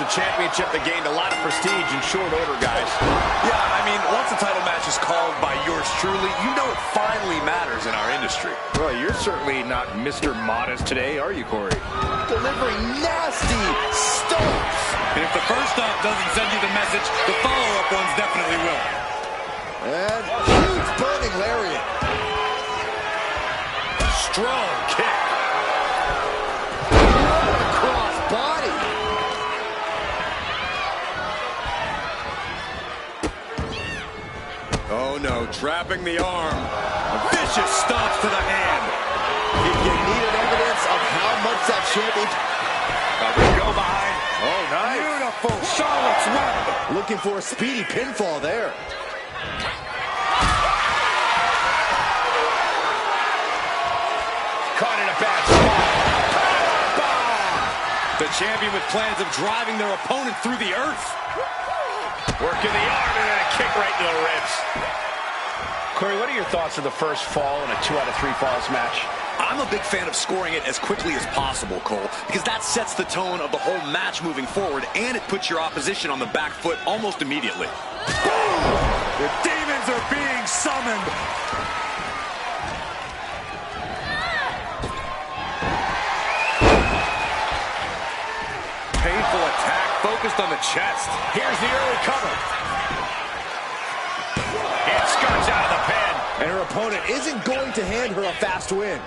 a championship that gained a lot of prestige in short order, guys. Yeah, I mean, once a title match is called by yours truly, you know it finally matters in our industry. Well, you're certainly not Mr. Modest today, are you, Corey? Delivering nasty stomps. And if the first stomp doesn't send you the message, the follow-up ones definitely will. And huge burning lariat. Strong kick. Cross body. Oh no, trapping the arm. Vicious stomps to the hand. If you needed evidence of how much that champion... Go behind. Oh, nice. Beautiful Charlotte's Web. Looking for a speedy pinfall there. Caught in a bad spot. The champion with plans of driving their opponent through the earth. Working the arm and then a kick right to the ribs. Corey, what are your thoughts of the first fall in a 2 out of 3 falls match? I'm a big fan of scoring it as quickly as possible, Cole, because that sets the tone of the whole match moving forward, and it puts your opposition on the back foot almost immediately. Boom! The demons are being summoned. Painful attack focused on the chest. Here's the early cover. And skirts out of the pen. And her opponent isn't going to hand her a fast win.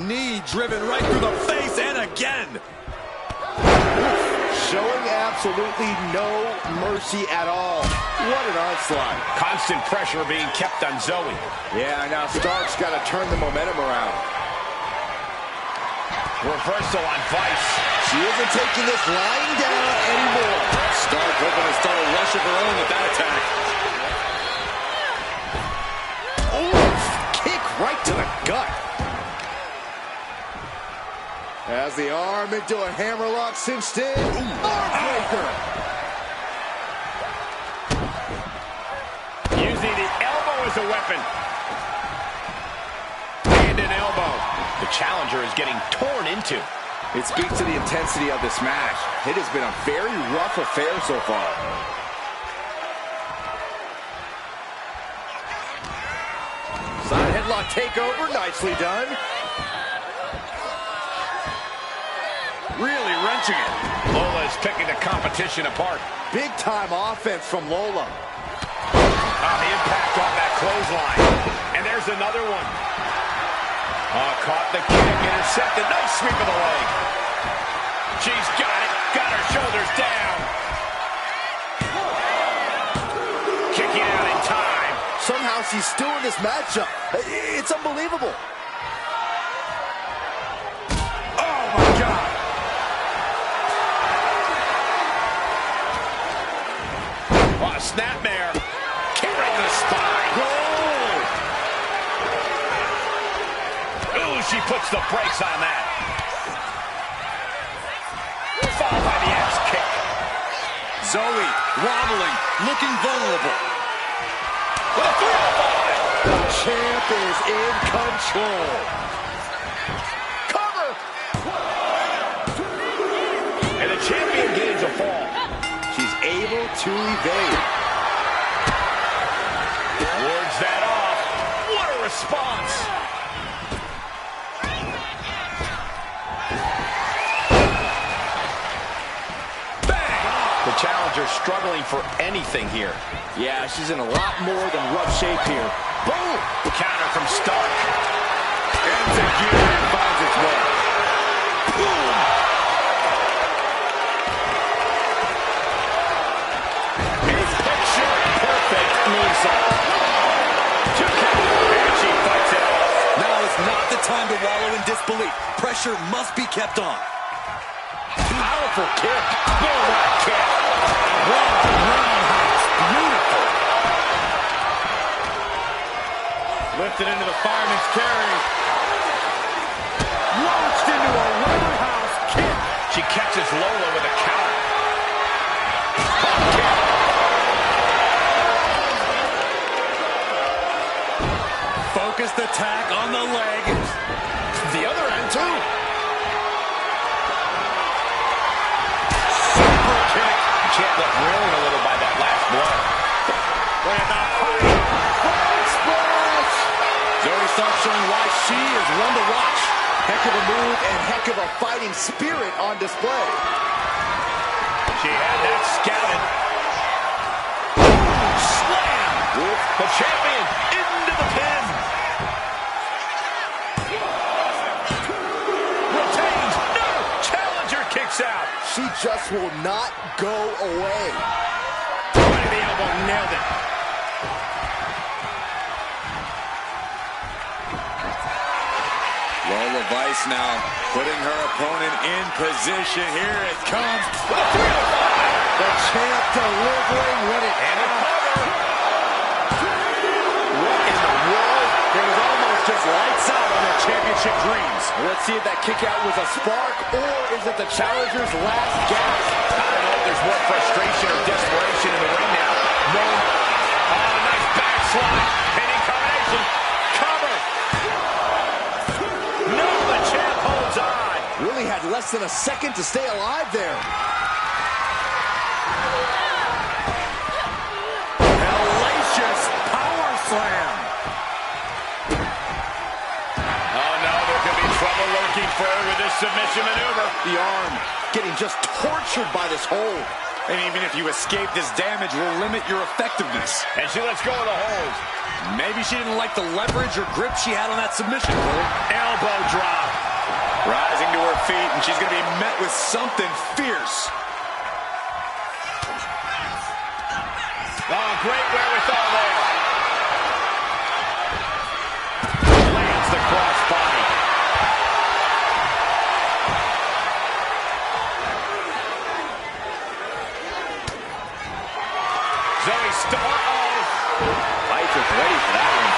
Knee driven right through the face, and again. Showing absolutely no mercy at all. What an onslaught. Constant pressure being kept on Zoe. Yeah, now Stark's got to turn the momentum around. Reversal on Vice. She isn't taking this lying down anymore. Stark hoping to start a rush of her own with that attack. Oh, kick right to the gut. Has the arm into a hammerlock cinched in. Armbreaker. Using the elbow as a weapon. And an elbow. The challenger is getting torn into. It speaks to the intensity of this match. It has been a very rough affair so far. Side headlock takeover, nicely done. Really wrenching it. Lola is picking the competition apart. Big time offense from Lola. The impact on that clothesline. And there's another one. Caught the kick, intercepted. Nice sweep of the leg. She's got it. Got her shoulders down. Kicking out in time. Somehow she's still in this matchup. It's unbelievable. Oh, my God. Oh, a snapmare. Kick right to the spine. Ooh, she puts the brakes on that. Followed by the axe kick. Zoe wobbling, looking vulnerable. With a 305. The champ is in control. Cover. And the champion gains a fall. She's able to evade. Wards that off. What a response. Bang! The challenger struggling for anything here. Yeah, she's in a lot more than rough shape here. Boom! Counter from Stark. Ends again and finds its way. Boom! His picture perfect moonsault. 2 count, and she fights it off. Now is not the time to wallow in disbelief. Pressure must be kept on. Powerful kick. Bulldog kick. Roundhouse. Beautiful. Lifted into the fireman's carry. Launched into a roundhouse kick. She catches Lola with a counter. Hop kick. Focused attack on the leg. The other one to watch. Heck of a move and heck of a fighting spirit on display. She had that scouted. Slam! The champion into the pin. Retains. No! Challenger kicks out. She just will not go away. Right to the elbow, nailed it. Lola Vice now putting her opponent in position. Here it comes. With a 305. The champ delivering what it And a cover. What in the world? It was almost just lights out on their championship dreams. Let's see if that kick out was a spark, or is it the challenger's last gasp? I don't know if there's more frustration or desperation in the ring now. No. Oh, nice backslide. Pinning combination. Cover. No, the champ holds on. Really had less than a second to stay alive there. Hellacious power slam. Oh, no, there could be trouble lurking for her with this submission maneuver. The arm getting just tortured by this hold. And even if you escape, this damage will limit your effectiveness. And she lets go of the hold. Maybe she didn't like the leverage or grip she had on that submission, Cole. Elbow drop. Rising to her feet, and she's going to be met with something fierce. Oh, great wherewithal there. Lands the crossbody. Zoe Stark. Vice is ready for that one.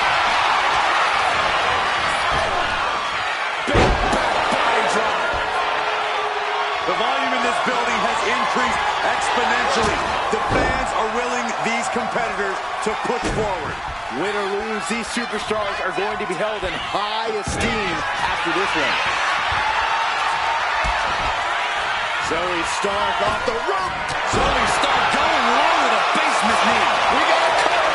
Big back body drop. The volume in this building has increased exponentially. The fans are willing these competitors to push forward. Win or lose, these superstars are going to be held in high esteem after this one. Zoe Stark off the rope. Zoe Stark going low with a basement knee. We got a cover.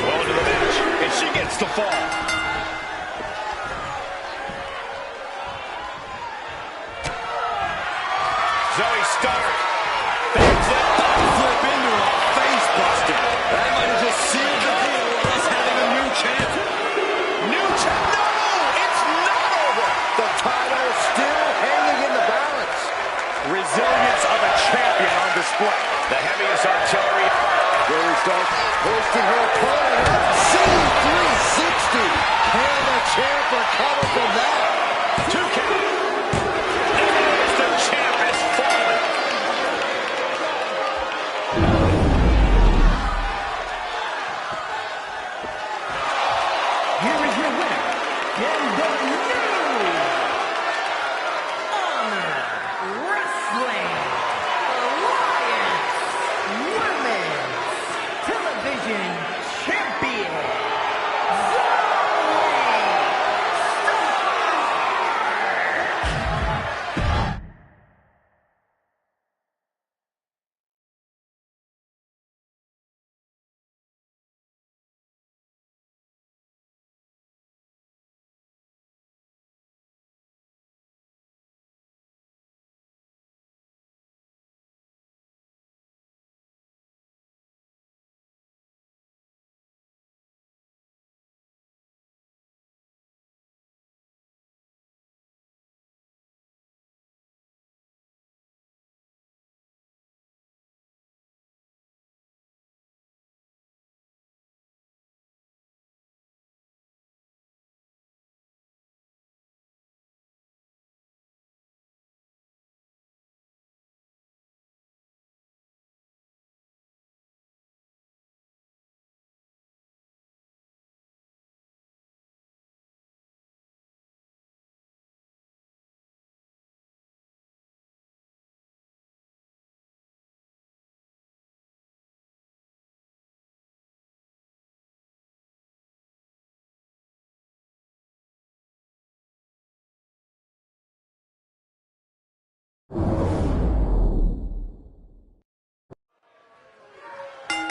Well into the match, and she gets the fall. Zoe Stark. Flip into a face buster. That might have just sealed the deal with us having a new champ. New champ. No, it's not over. The title still hanging in the balance. Resilience of a champion on display. The heaviest artillery. Zoe Stark hoisting her opponent. C360. Can the champ recover from that? 2 count. And the champ has fallen. Here is your winner, and the new Honor Wrestling Alliance Women's Television Champion.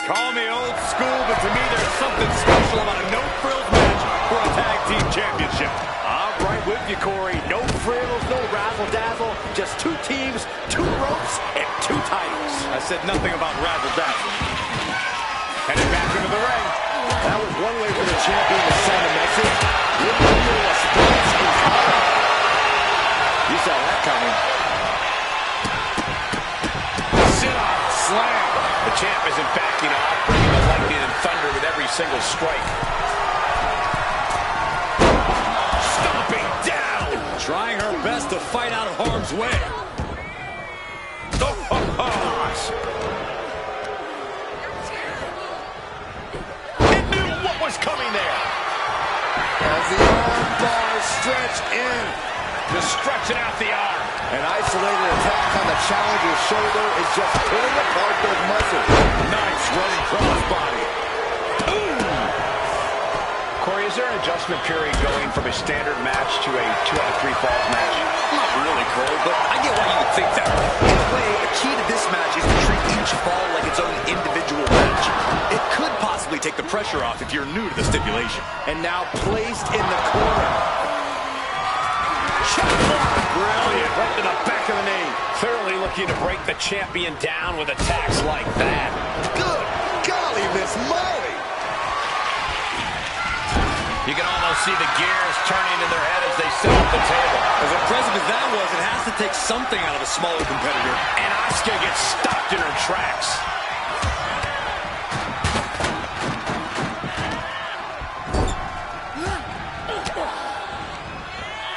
Call me old school, but to me there's something special about a no-frills match for a tag team championship. I'm right with you, Corey. No frills, no razzle-dazzle. Just two teams, two ropes, and two titles. I said nothing about razzle-dazzle. Headed back into the ring. That was one way for the champion to send a message. Look at the response is high. You saw that coming. Sit-off slam. The champ isn't backing off, bringing the lightning and thunder with every single strike. Stomping down. Trying her best to fight out of harm's way. It knew what was coming there. As the arm bars stretch in. Just stretching out the arm. An isolated attack on the challenger's shoulder is just pulling apart those muscles. Nice running crossbody. Corey, is there an adjustment period going from a standard match to a 2-out-of-3 falls match? Not really, Cole, but I get why you would think that. In a way, a key to this match is to treat each fall like its own individual match. It could possibly take the pressure off if you're new to the stipulation. And now placed in the corner. Brilliant. Right to the back of the knee. Clearly looking to break the champion down with attacks like that. Good golly, Miss Molly. You can almost see the gears turning in their head as they sit up the table. As impressive as that was, it has to take something out of a smaller competitor. And Asuka gets stopped in her tracks.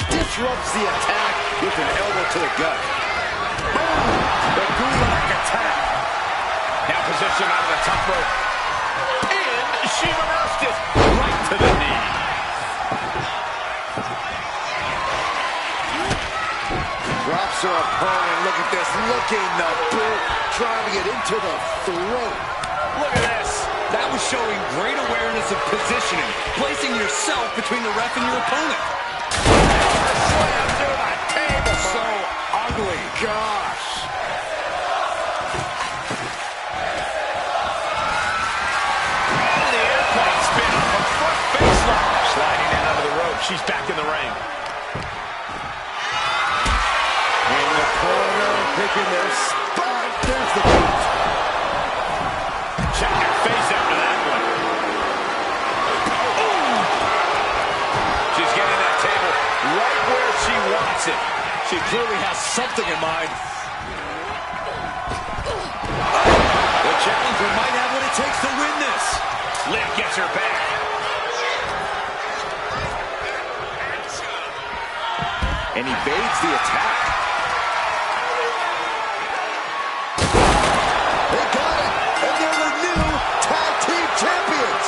Disrupts the attack with an elbow to the gut. Boom! The Gulak attack. Now positioned on the top rope. And she reversed it right to the knee. Drops her opponent. Look at this. Looking the boot. Trying to get into the throat. Look at this. That was showing great awareness of positioning, placing yourself between the ref and your opponent. Slam through the table. So ugly. Gosh. The airplane spin off a front baseline. Sliding in under the rope. She's back in the ring. In the corner, picking their spot. There's the boot. Check your face after that one. Ooh. She's getting that table right where she wants it. She clearly has something in mind. The challenger might have what it takes to win this. Liv gets her back. And evades the attack. They got it. And they're the new tag team champions.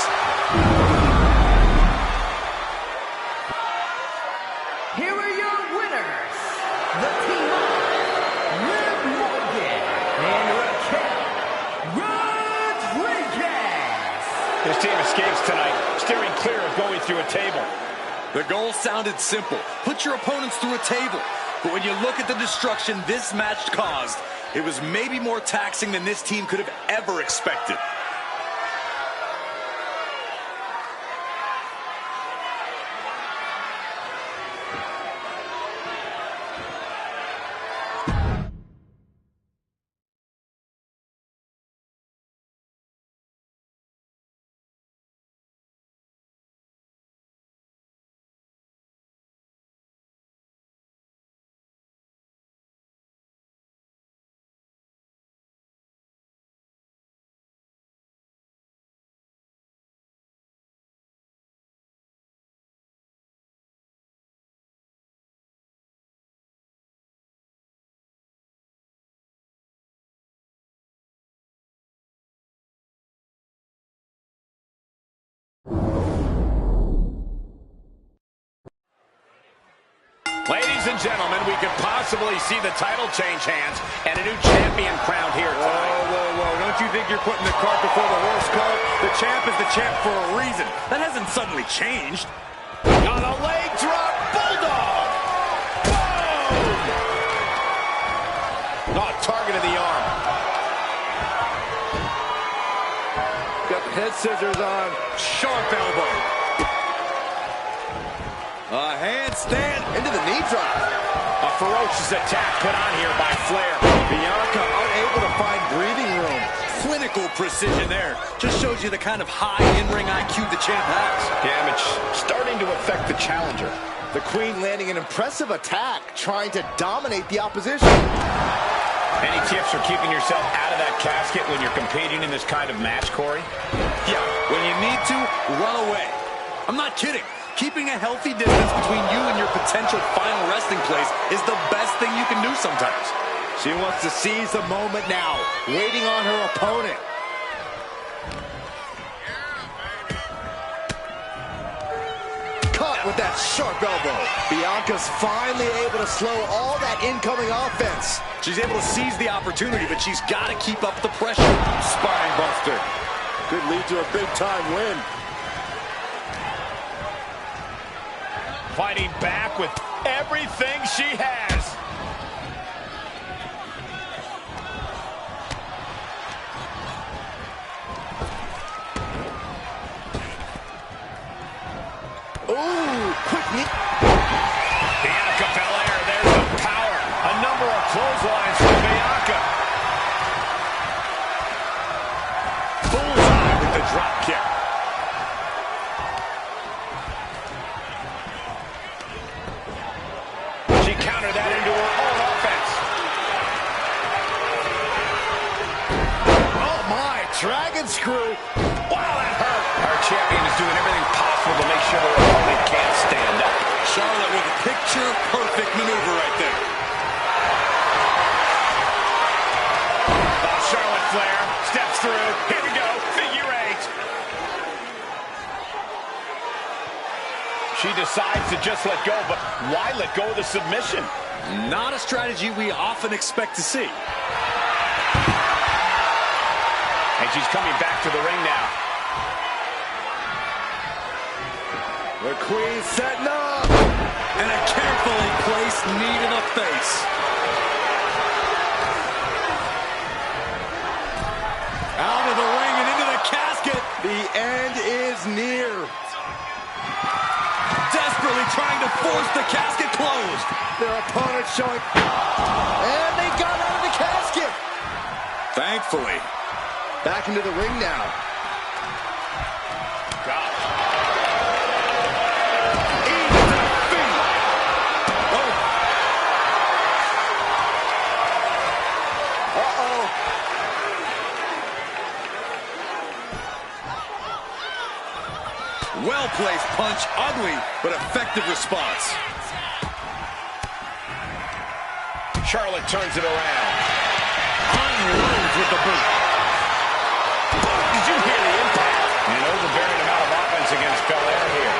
Here are your winners, the team of Liv Morgan and Raquel Rodriguez. This team escapes tonight, steering clear of going through a table. The goal sounded simple. Put your opponents through a table. But when you look at the destruction this match caused, it was maybe more taxing than this team could have ever expected. Ladies and gentlemen, we could possibly see the title change hands and a new champion crowned here tonight. Whoa. Don't you think you're putting the cart before the horse, Cole? The champ is the champ for a reason. That hasn't suddenly changed. On a leg drop, Bulldog! Boom! Oh, target of the arm. scissors on. Sharp elbow. A handstand into the knee drop. A ferocious attack put on here by Flair. Bianca unable to find breathing room. Clinical precision there. Just shows you the kind of high in-ring IQ the champ has. Damage starting to affect the challenger. The Queen landing an impressive attack, trying to dominate the opposition. Any tips for keeping yourself out of that casket when you're competing in this kind of match, Corey? Yeah, when you need to, run away. I'm not kidding. Keeping a healthy distance between you and your potential final resting place is the best thing you can do sometimes. She wants to seize the moment now, waiting on her opponent. Caught with that sharp elbow. Bianca's finally able to slow all that incoming offense. She's able to seize the opportunity, but she's got to keep up the pressure. Spine buster. Could lead to a big-time win. Fighting back with everything she has. Ooh, quick knee. Bianca Belair, there's the power. A number of clotheslines for Bianca. Bullseye with the drop kick. She countered that into her own offense. Oh my, dragon screw. Wow, that hurt. Our champion is doing everything possible to make sure her opponent can't stand up. Charlotte with a picture-perfect maneuver right there. Charlotte Flair steps through. Here we go, figure eight. She decides to just let go, but why let go of the submission? Not a strategy we often expect to see. And she's coming back to the ring now. The Queen setting up. And a carefully placed knee to the face. Out of the ring and into the casket. The end is near. Desperately trying to force the casket closed. Their opponent showing. And they got out of the casket. Thankfully. Back into the ring now. God. Into the feet. Oh. Uh-oh. Well-placed punch. Ugly, but effective response. Charlotte turns it around. Unloads with the boot. Did you hear the impact? An overbearing amount of offense against Belair here.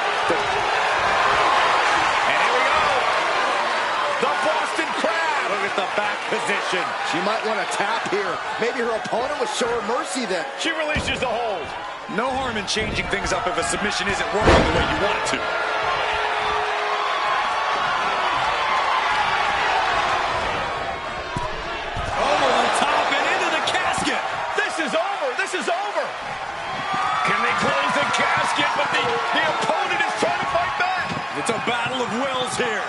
And here we go. The Boston Crab. Look at the back position. She might want to tap here. Maybe her opponent would show her mercy then. She releases the hold. No harm in changing things up if a submission isn't working the way you want it to. Over the top and into the casket. This is over. This is over. Can they close the casket? But the opponent is trying to fight back. It's a battle of wills here.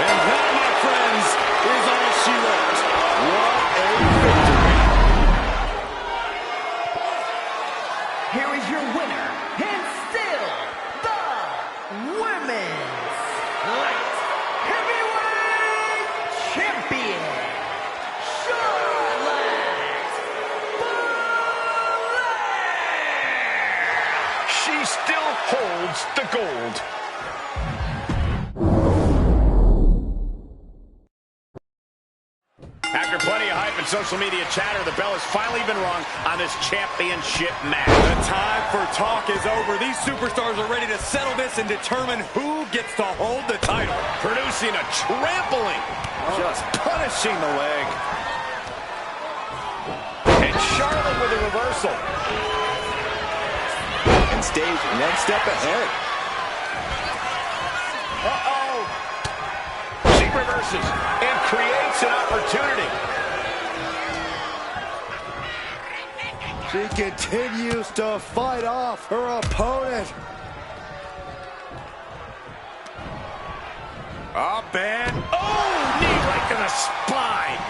And that, my friends, is all she wrote. What a victory. Here is your winner, and still the Women's Light Heavyweight Champion, Charlotte Flair! She still holds the gold. After plenty of hype and social media chatter, the bell has finally been rung on this championship match. The time for talk is over. These superstars are ready to settle this and determine who gets to hold the title. Producing a trampling. Just punishing the leg. And Charlotte with a reversal. And stage one step ahead. Uh-oh. She reverses and creates an opportunity. She continues to fight off her opponent. Up and, oh, knee right to the spine.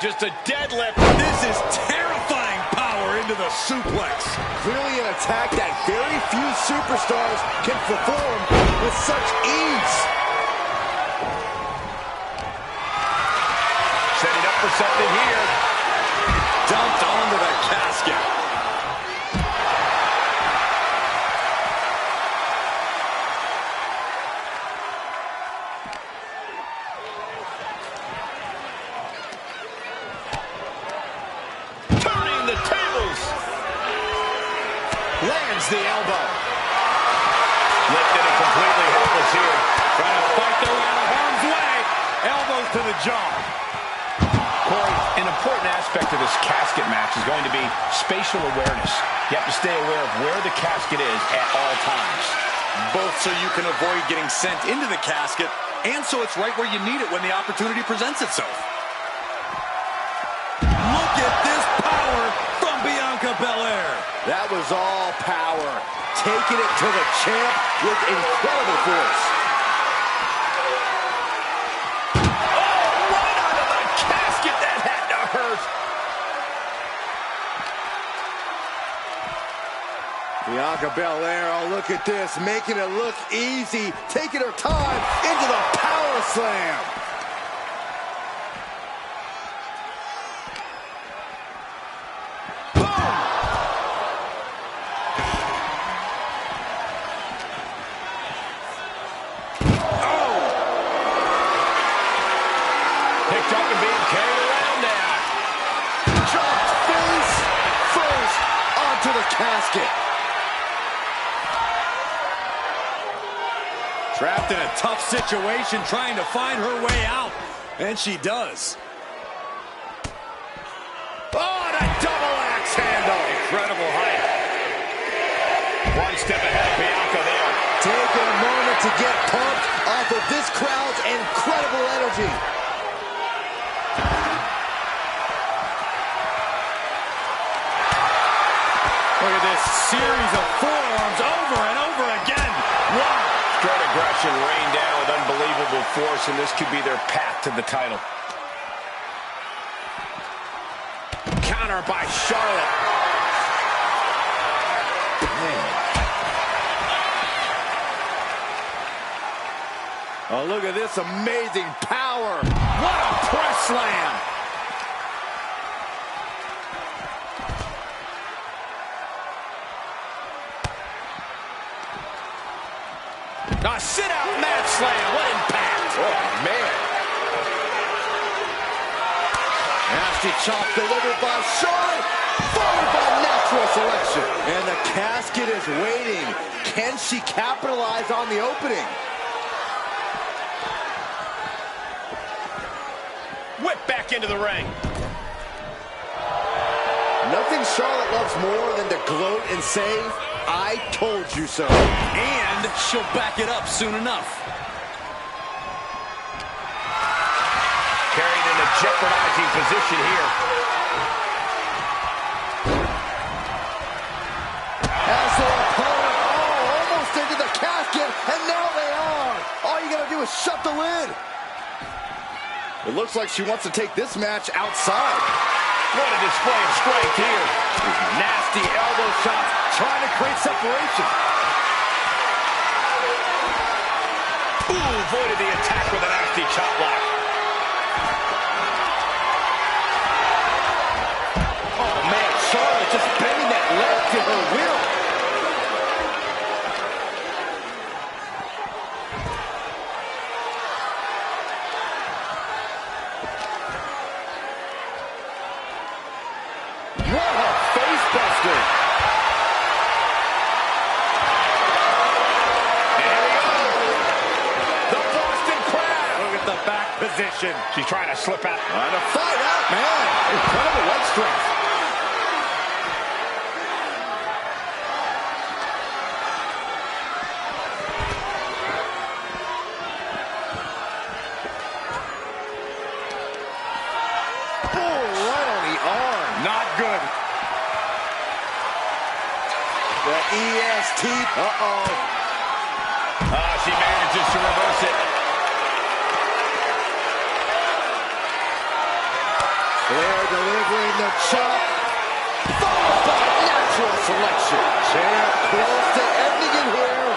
Just a deadlift. This is terrifying power into the suplex. Clearly an attack that very few superstars can perform with such ease. Setting up for something here. Dumped onto the casket. Lands the elbow. Lifted and completely helpless here. Trying to fight their way out of harm's way. Elbows to the jaw. Corey, an important aspect of this casket match is going to be spatial awareness. You have to stay aware of where the casket is at all times. Both so you can avoid getting sent into the casket, and so it's right where you need it when the opportunity presents itself. Look at this power from Bianca Belair. That was all power, taking it to the champ with incredible force. Oh, right onto the casket. That had to hurt. Bianca Belair, oh, look at this, making it look easy, taking her time into the power slam. Casket. Trapped in a tough situation, trying to find her way out. And she does. Oh, and a double axe handle. Incredible height. One step ahead of Bianca there. Taking a moment to get pumped off of this crowd's incredible energy. Look at this series of forearms over and over again. Wow. Straight aggression rained down with unbelievable force, and this could be their path to the title. Counter by Charlotte. Man. Oh, look at this amazing power. What a press slam. A sit-out mat slam. What impact. Oh, man. Nasty chop delivered by Charlotte, followed by natural selection. And the casket is waiting. Can she capitalize on the opening? Whip back into the ring. Nothing Charlotte loves more than to gloat and say, I told you so. And she'll back it up soon enough. Carried in a jeopardizing position here. As their opponent, almost into the casket, and now they are. All you gotta do is shut the lid. It looks like she wants to take this match outside. What a display of strength here. Nasty elbow shots, trying to create separation. Ooh, avoided the attack with a nasty chop block. Oh, man, Charlotte just bending that leg to her will. What a face buster. And here we go. The Boston Crab. Look at the back position. She's trying to slip out. Trying to fight out, man. Incredible leg strength. Oh, The EST. Uh-oh. She manages to reverse it. Flair delivering the chop. Followed by natural selection. Champ close to ending it here.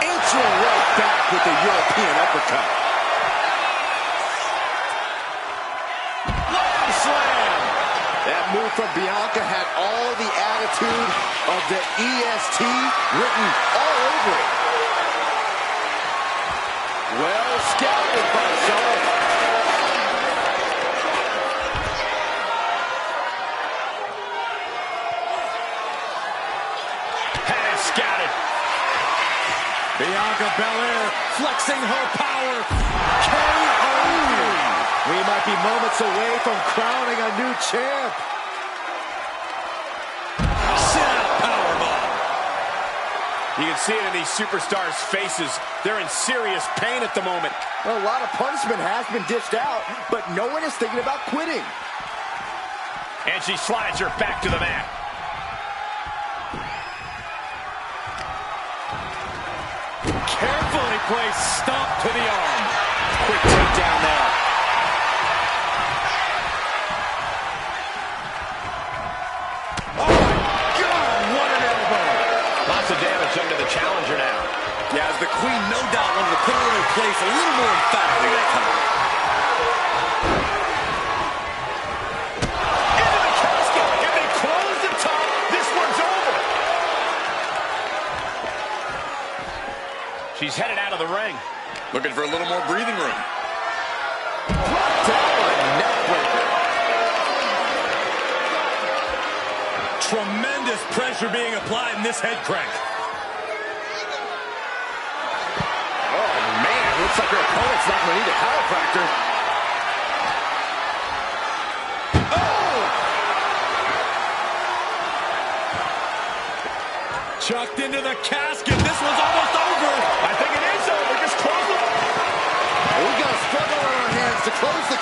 Answering right back with the European uppercut. Lamb slam. That move from Bianca had all the attitude of the EST written all over it. Well scouted by Charlotte. Had it scouted. Bianca Belair flexing her power. KO. We might be moments away from crowning a new champ. You can see it in these superstars' faces. They're in serious pain at the moment. Well, a lot of punishment has been dished out, but no one is thinking about quitting. And she slides her back to the mat. Carefully placed stomp to the arm. Quick takedown there. Oh my God, what an elbow. Lots of damage under the challenger now. Yeah, as the Queen no doubt wanted to put her in her place a little more emphatically that time. Into the casket. If they close the top, this one's over. She's headed out of the ring. Looking for a little more breathing room. Tremendous pressure being applied in this head crank. Oh, man, looks like her opponent's not going to need a chiropractor. Chucked into the casket. This one's almost over. I think it is over. Just close it. We got a struggle on our hands to close the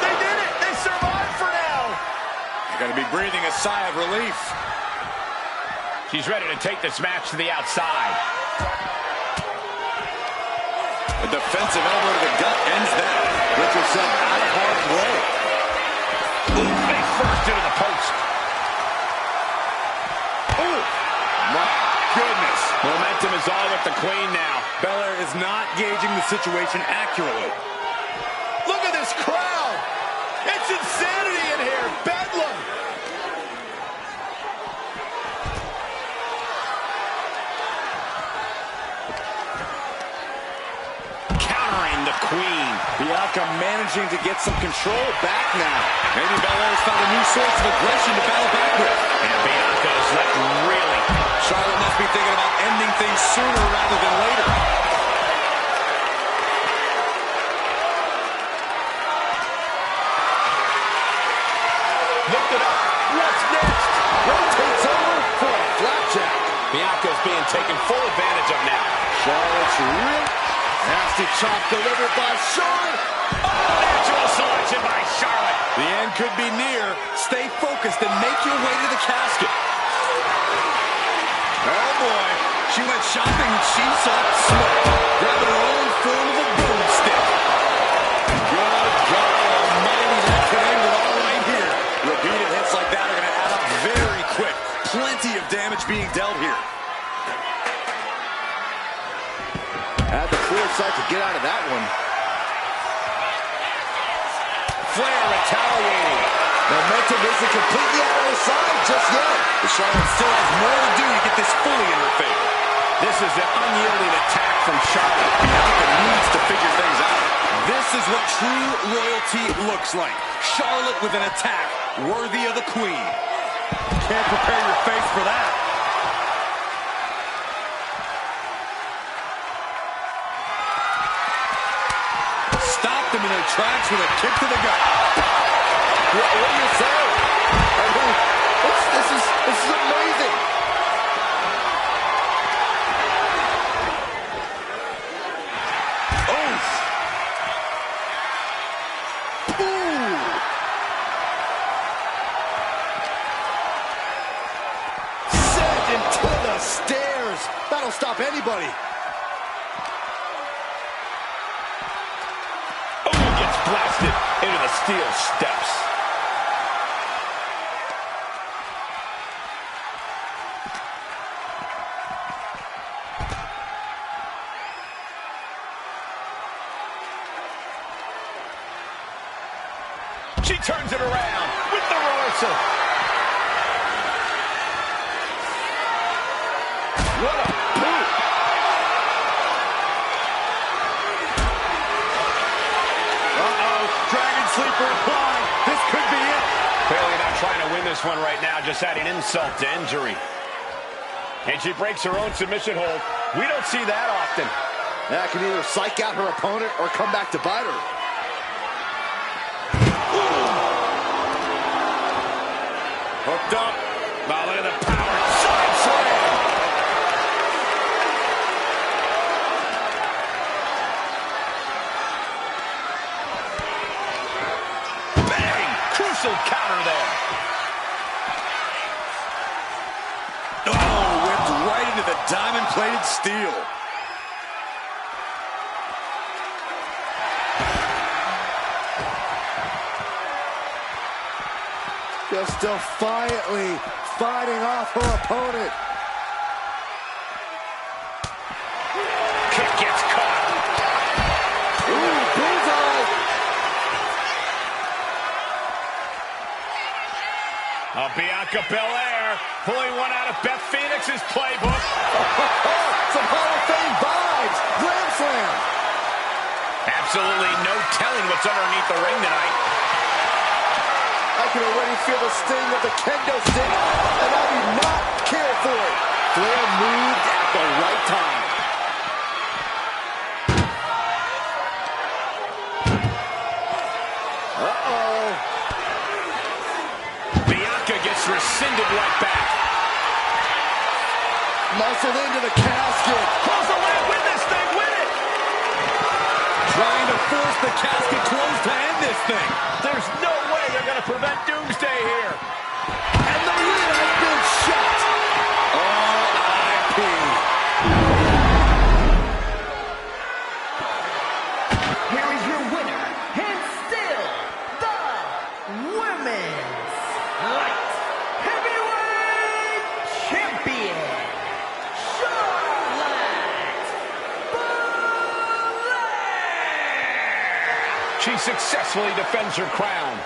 They did it. They survived for now. You're going to be breathing a sigh of relief. She's ready to take this match to the outside. A defensive elbow to the gut ends that. Get yourself out of harm's way. Face first into the post. Oh, my goodness. Momentum is all with the Queen now. Belair is not gauging the situation accurately. Look at this crowd. It's insanity in here. Bedlam. Countering the Queen. Bianca managing to get some control back now. Maybe Belair's found a new source of aggression to battle back with. And Bianca is left reeling. Charlotte must be thinking about ending things sooner rather than later. Lift it up. What's next? Rotates over for a flapjack. Bianca's being taken full advantage of now. Charlotte's real nasty chop delivered by Charlotte. Natural selection by Charlotte. The end could be near. Stay focused and make your way to the casket. Oh boy, she went shopping and she saw smoke, grabbing her own form of a broomstick. Good God almighty, that could end it all right here. Repeated hits like that are going to add up very quick. Plenty of damage being dealt here. Had the foresight to get out of that one. Flair retaliating. Momentum isn't completely out of her side just yet. The Charlotte still has more to do to get this fully in her favor. This is an unyielding attack from Charlotte. Bianca needs to figure things out. This is what true loyalty looks like. Charlotte with an attack worthy of the Queen. Can't prepare your face for that. Stopped them in their tracks with a kick to the gut. What do you say? I mean, this is amazing. that'll stop anybody. Oh, gets blasted into the steel steps. She turns it around with the reversal. What a boot. Dragon sleeper applied. This could be it. Clearly not trying to win this one right now, just adding insult to injury. And she breaks her own submission hold. We don't see that often. That can either psych out her opponent or come back to bite her. Hooked up. Now look at the power. Side slam. Bang! Crucial counter there. Oh, whipped right into the diamond-plated steel. Just defiantly fighting off her opponent. Kick gets caught. Ooh, bullseye. Bianca Belair pulling one out of Beth Phoenix's playbook. Some Hall of Fame vibes. Grand slam. Absolutely no telling what's underneath the ring tonight. I can already feel the sting of the kendo stick, and I do not care for it. Flair moved at the right time. Uh-oh. Bianca gets rescinded right back. Muscled into the casket. Close the leg, win this thing, win it! Trying to force the casket closed to end this thing. There's no way they're going to prevent Doomsday here. And the lid has been shut. R.I.P. Here is your winner, and still the Women's Light Heavyweight Champion, Charlotte Flair. She successfully defends her crown.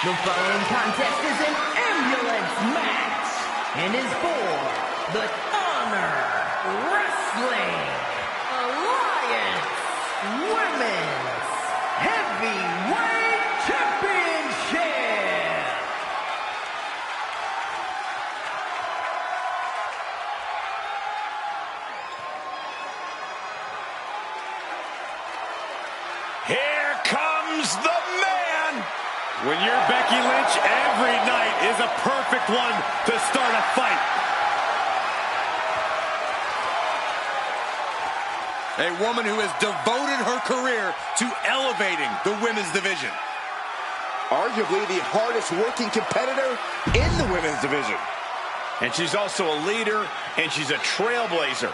The following contest is an ambulance match and is for the Honor Wrestling Alliance Women's Heavyweight Championship. Here comes the man. When you're Becky Lynch, every night is a perfect one to start a fight. A woman who has devoted her career to elevating the women's division. Arguably the hardest working competitor in the women's division. And she's also a leader, and she's a trailblazer.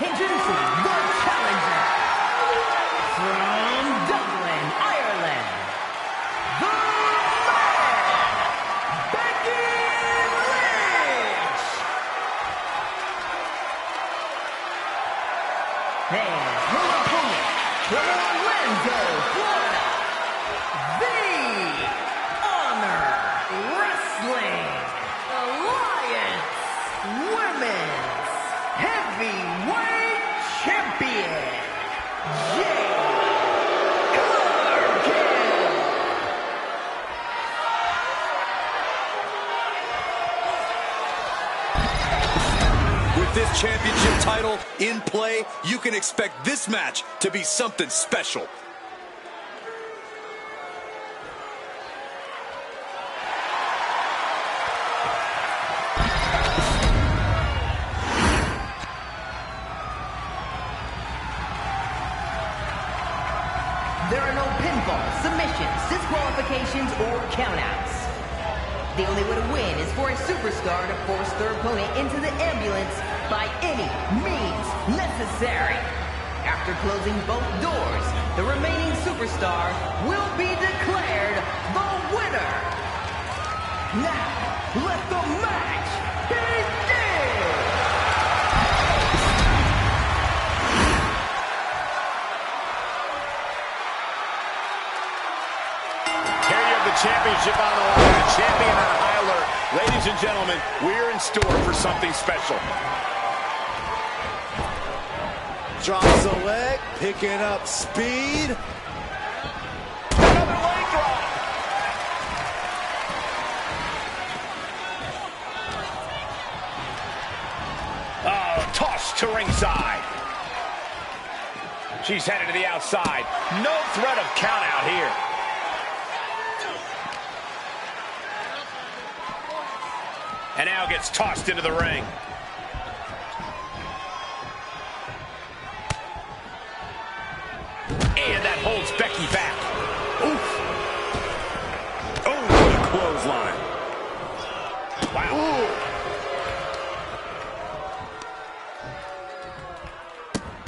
Introducing the challenger from Dublin, Ireland, the man, Becky Lynch. And her opponent from Orlando, Florida, the Honor Wrestling Alliance Women's Heavyweight Champion, Jade Cargill. With this championship title in play, you can expect this match to be something special. There are no pinfalls, submissions, disqualifications, or countouts. The only way to win is for a superstar to force their opponent into the ambulance by any means necessary. After closing both doors, the remaining superstar will be declared the winner. Now, let the match begin! Here you have the championship on the line, the champion on high alert. Ladies and gentlemen, we're in store for something special. Drops the leg, picking up speed. Another leg drop. Oh, tossed to ringside. She's headed to the outside. No threat of count out here. And now gets tossed into the ring. And that holds Becky back. Oof. Oh, what a clothesline. Wow.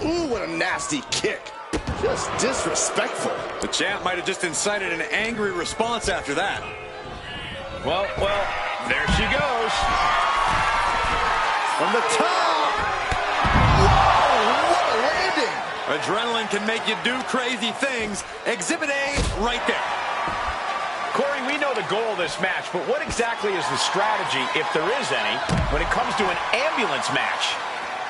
Ooh, what a nasty kick. Just disrespectful. The champ might have just incited an angry response after that. Well, there she goes. From the top. Whoa, what a landing. Adrenaline can make you do crazy things. Exhibit A right there. Corey, we know the goal of this match, but what exactly is the strategy, if there is any, when it comes to an ambulance match?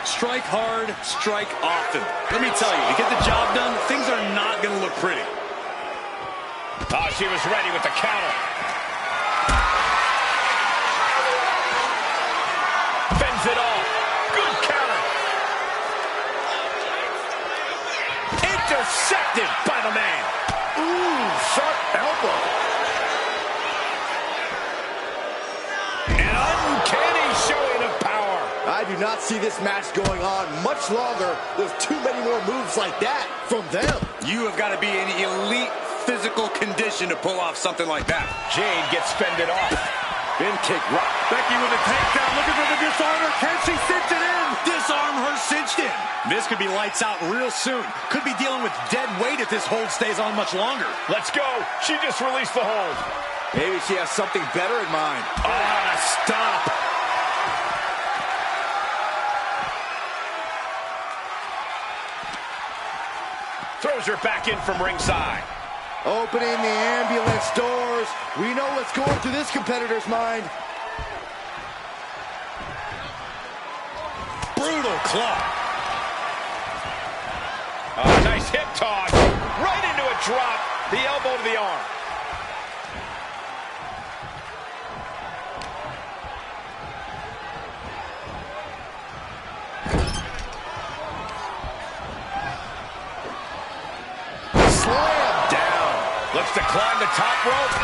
Strike hard, strike often. Let me tell you, to get the job done, things are not going to look pretty. Oh, she was ready with the counter. Fends it off. Good counter. Intercepted by the man. Ooh, sharp elbow. An uncanny showing of power. I do not see this match going on much longer with too many more moves like that from them. You have got to be in elite physical condition to pull off something like that. Jade gets fended off. Bin kick right. Becky with a takedown, looking for the disarmer. Can she cinch it in? Disarm her cinched in. This could be lights out real soon. Could be dealing with dead weight if this hold stays on much longer. Let's go. She just released the hold. Maybe she has something better in mind. Ah, stop. Throws her back in from ringside. Opening the ambulance doors. We know what's going through this competitor's mind. Brutal claw. Nice hip toss. Right into a drop. The elbow to the arm. climb the top rope.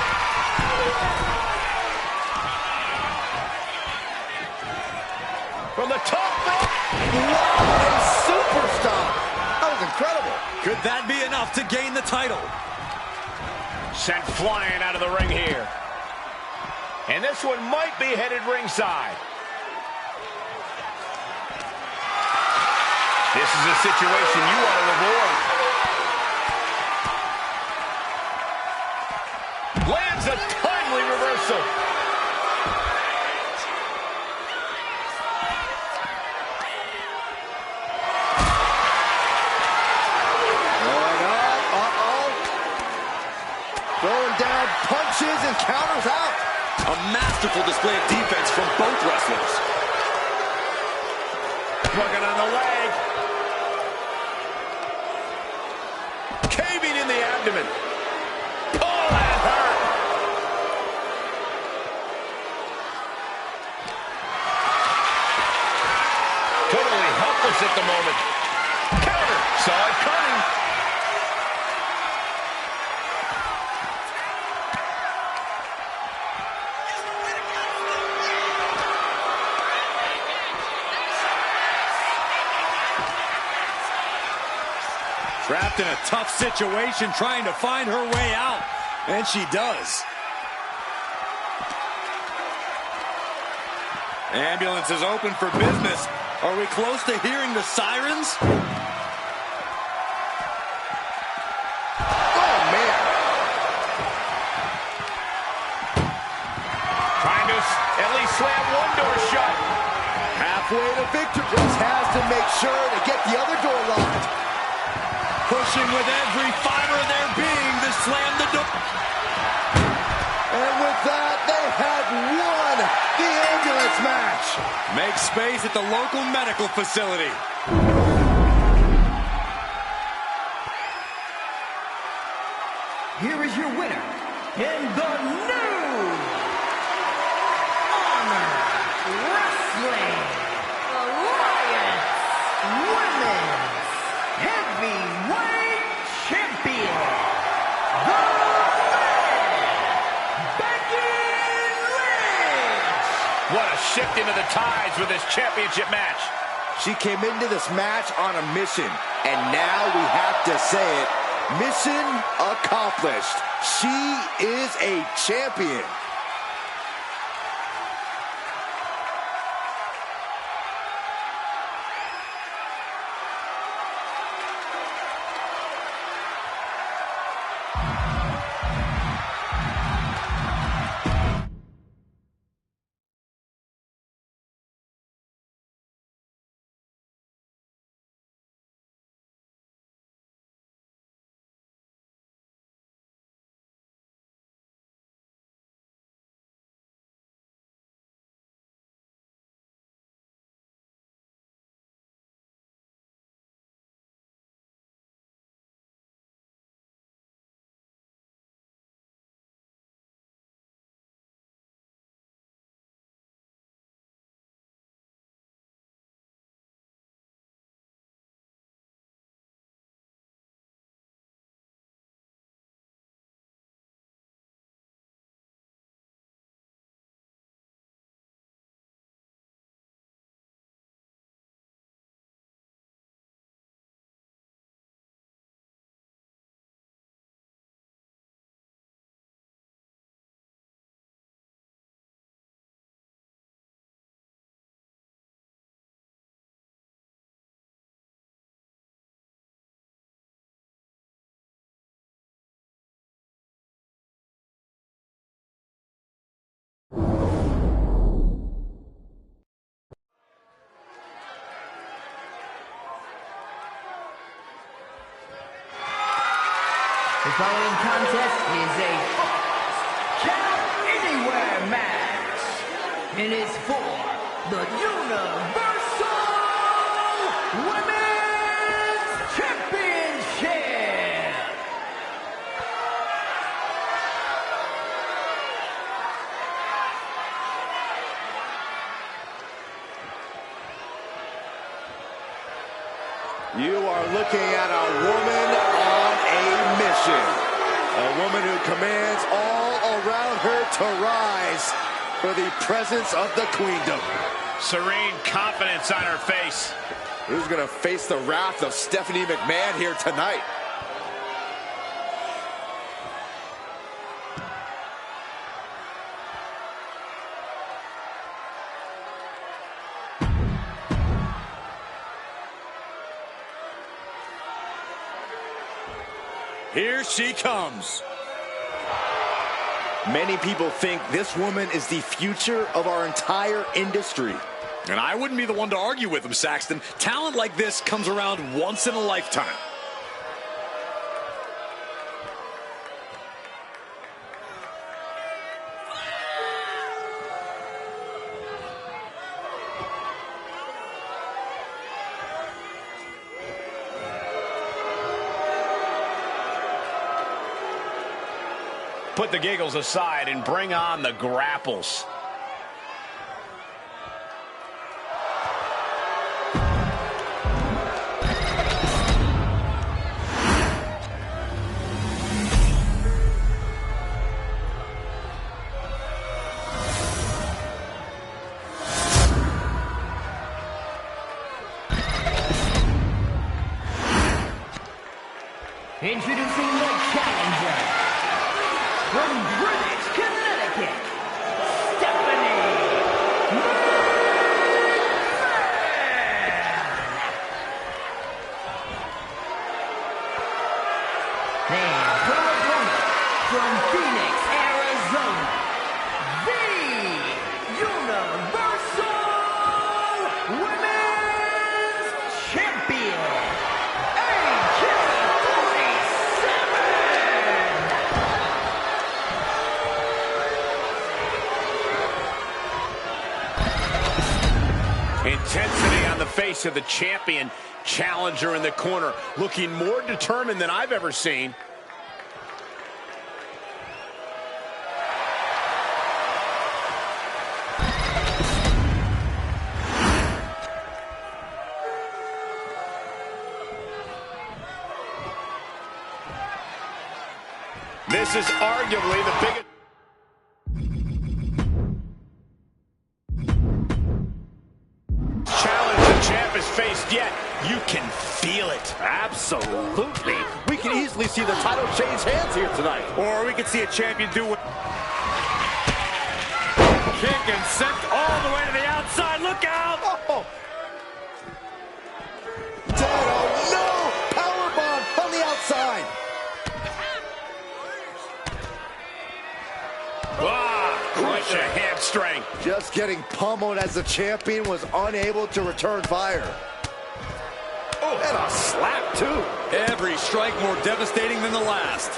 From the top rope. Wow, a superstar. That was incredible. Could that be enough to gain the title? Sent flying out of the ring here. And this one might be headed ringside. This is a situation you want to avoid. Lands a timely reversal. Throwing down punches and counters out. A masterful display of defense from both wrestlers. Plugging on the leg. Caving in the abdomen. Oh, that hurt. Totally helpless at the moment. Counter. Saw it coming. Trapped in a tough situation, trying to find her way out. And she does. Ambulance is open for business. Are we close to hearing the sirens? Oh, man. Trying to at least slam one door shut. Halfway to victory. Just has to make sure to get the other door locked. Pushing with every fiber of their being to slam the door. And with that, they have won the ambulance match. Make space at the local medical facility. Here is your winner, in the new Honor Wrestling Alliance Women's Heavyweight Champion, the Becky Lynch. What a shift into the tides with this championship match. She came into this match on a mission, and now we have to say it, mission accomplished. She is a champion. The following contest is a Count Anywhere match. It is for the Universal Women's Championship. You are looking at a woman on a mission. A woman who commands all around her to rise for the presence of the queendom. Serene confidence on her face. Who's going to face the wrath of Stephanie McMahon here tonight? Here she comes. Many people think this woman is the future of our entire industry. And I wouldn't be the one to argue with him, Saxton. Talent like this comes around once in a lifetime. Put the giggles aside and bring on the grapples. Introducing the challenger from Greenwich, Connecticut, Stephanie McMahon. And her opponent from Phoenix, Arizona, the Universal Women's Champion, Intensity on the face of the champion. Challenger in the corner, looking more determined than I've ever seen. This is arguably the biggest. Faced yet, you can feel it. Absolutely. We can easily see the title change hands here tonight. Or we could see a champion do what... Kick and sent all the way to the outside. Look out! Oh. Dead, oh no! Powerbomb on the outside. Crush a hamstring. Just getting pummeled as the champion was unable to return fire. Oh, and a slap, too. Every strike more devastating than the last.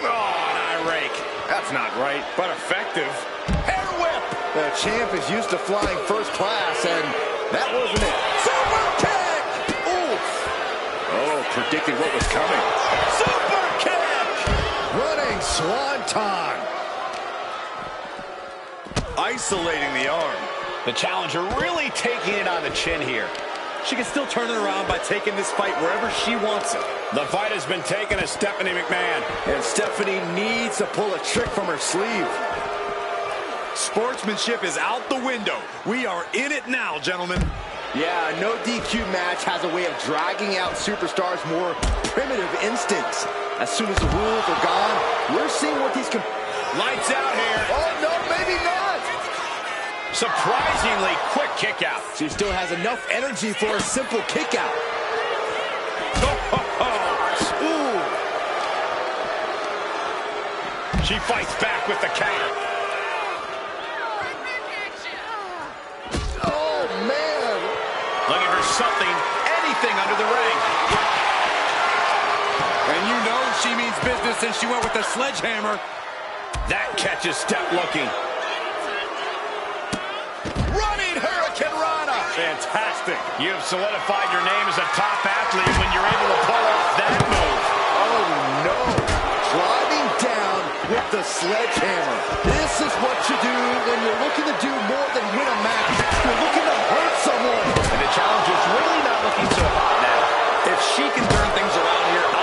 Oh, an eye rake. That's not right, but effective. Hair whip. The champ is used to flying first class, and that wasn't it. Super kick! Oof. Oh, predicted what was coming. Super kick! Running swanton. Isolating the arm. The challenger really taking it on the chin here. She can still turn it around by taking this fight wherever she wants it. The fight has been taken to Stephanie McMahon. And Stephanie needs to pull a trick from her sleeve. Sportsmanship is out the window. We are in it now, gentlemen. Yeah, no DQ match has a way of dragging out superstars' more primitive instincts. As soon as the rules are gone, we're seeing what these... Lights out here. Oh, no, maybe not. Surprisingly quick kick out. She still has enough energy for a simple kick out. Ooh. She fights back with the counter. Oh, man. Looking for something, anything under the ring. And you know she means business since she went with the sledgehammer. That catches Steph looking. Fantastic. You have solidified your name as a top athlete when you're able to pull off that move. Oh, no. Driving down with the sledgehammer. This is what you do when you're looking to do more than win a match. You're looking to hurt someone. And the challenger's really not looking so hot now. If she can turn things around here,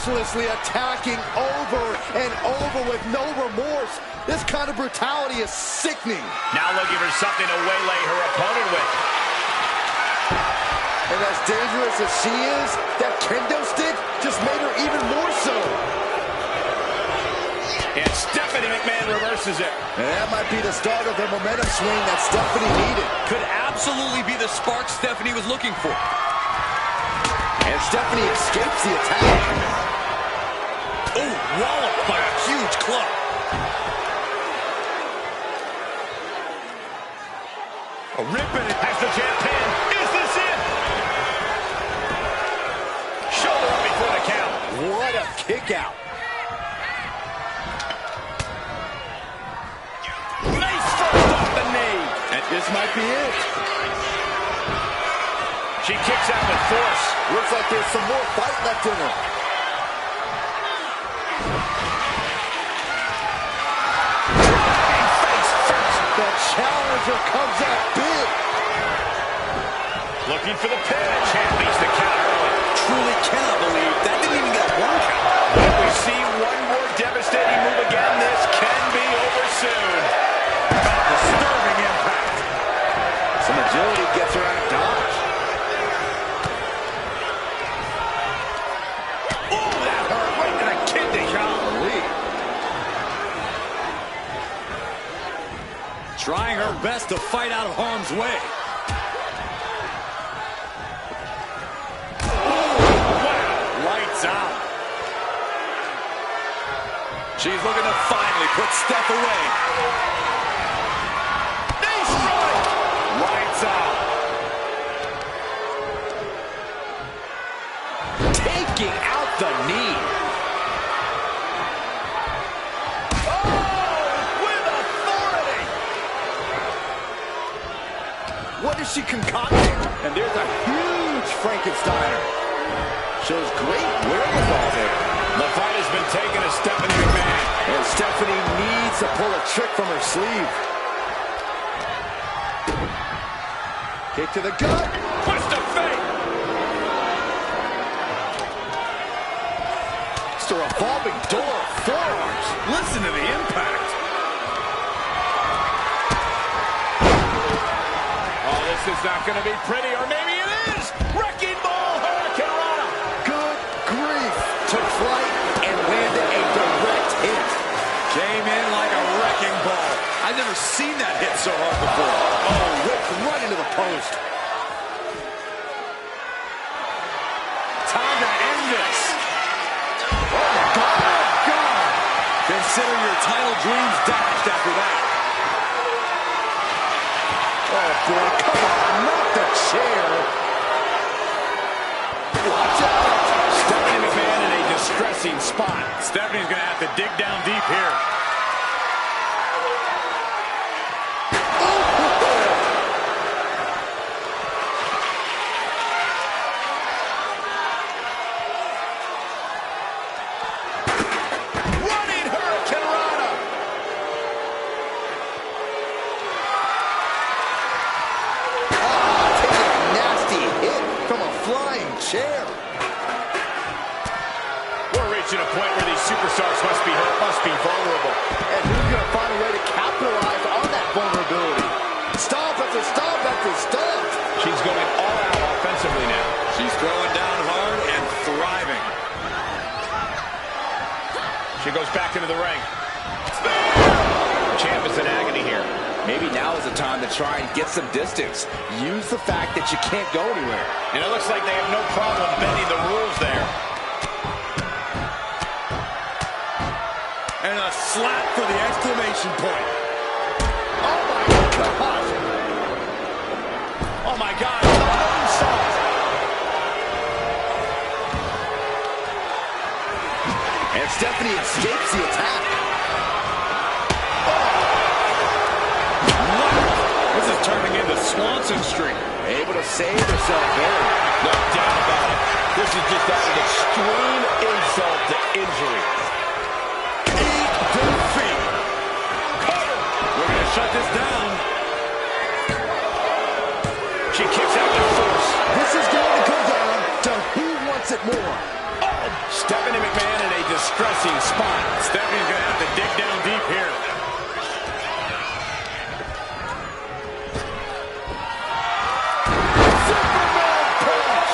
mercilessly attacking over and over with no remorse. This kind of brutality is sickening. Now looking for something to waylay her opponent with. And as dangerous as she is, that kendo stick just made her even more so. And Stephanie McMahon reverses it. And that might be the start of the momentum swing that Stephanie needed. Could absolutely be the spark Stephanie was looking for. And Stephanie escapes the attack. Oh, walloped by a huge club. A rip and it Has the champ pinned. Is this it? Shoulder up before the count. What a kick out. Nice first off the knee. And this might be it. She kicks out with force. Looks like there's some more fight left in her. Driving face first. The challenger comes up big. Looking for the pin. The champ beats the count early. truly cannot believe that didn't even get one count. If we see one more devastating move again, this can be over soon. Disturbing impact. Some agility gets her out of dodge. Oh, that hurt right to the kidney. Golly. Trying her best to fight out of harm's way. Out. She's looking to finally put Steph away. Knee strike. Lights out. Taking out the knee. Oh, with authority. What is she concocting? And there's a huge Frankensteiner. Shows great wherewithal there. The fight has been taken to Stephanie McMahon. And Stephanie needs to pull a trick from her sleeve. Kick to the gut. Twist of fate. It's a revolving door of forearms. Listen to the impact. Oh, this is not going to be pretty, or maybe it is. Wrecking ball, Hurricane Rana. Good grief. Took flight and landed a direct hit. Came in like a wrecking ball. I've never seen that hit so hard before. Oh, whipped right into the post. Time to end this. Oh, my God. Consider your title dreams dashed after that. Oh, boy, come on, not the chair. Watch out. Stephanie McMahon in a distressing spot. Stephanie's going to have to dig down deep here. Running Hurricane Rana. Taking a nasty hit from a flying chair. We're reaching a point where these superstars must be hurt, must be vulnerable. And who's going to find a way to capitalize on that vulnerability? Stomp after stomp after stomp. She's going all out offensively now. She's throwing down hard and thriving. She goes back into the ring. Champ is in agony here. Maybe now is the time to try and get some distance. Use the fact that you can't go anywhere. And it looks like they have no problem bending the rules there. And a slap for the exclamation point. Oh, my gosh. Oh my God, the moonsault. And Stephanie escapes the attack. This is turning into Swanson Street. Able to save herself there. No doubt about it. This is just an extreme insult to injury. Eat defeat. We're going to shut this down. She kicks out with force. This is going to come down to who wants it more. Oh, Stephanie McMahon distressing spot. Stephanie's going to have to dig down deep here. Superman punch!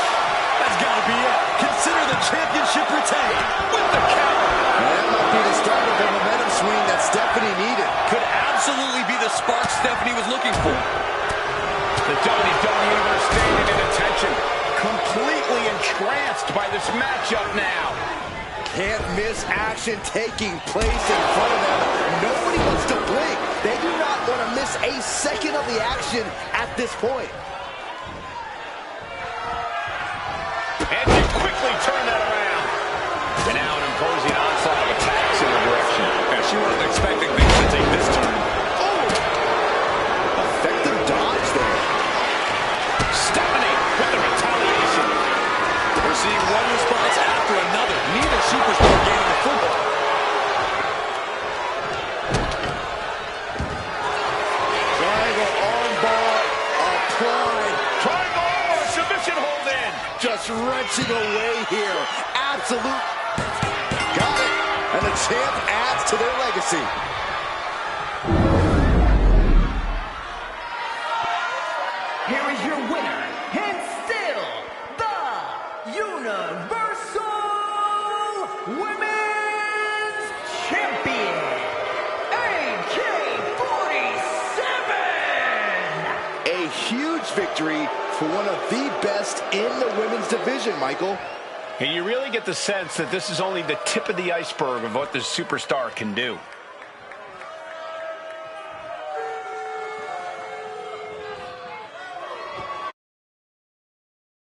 That's got to be it. Consider the championship retained with the counter. That might be the start of the momentum swing that Stephanie needed. Could absolutely be the spark Stephanie was looking for. The WWE Universe standing in attention, completely entranced by this matchup now. Can't miss action taking place in front of them. Nobody wants to blink. They do not want to miss a second of the action at this point. And she quickly turned that around. And now an imposing onslaught of attacks in her direction. And she wasn't expecting things to take this turn. Oh! Effective dodge there. Stephanie with the retaliation. We're seeing one response after another. Neither superstar gaining a football. Triangle armbar applied. Triangle armbar, submission hold in. Just wrenching away here. Absolute. Got it. And the champ adds to their legacy. Here is your winner, and still the Universal Women's Champion, AK-47! A huge victory for one of the best in the women's division, Michael. And you really get the sense that this is only the tip of the iceberg of what this superstar can do.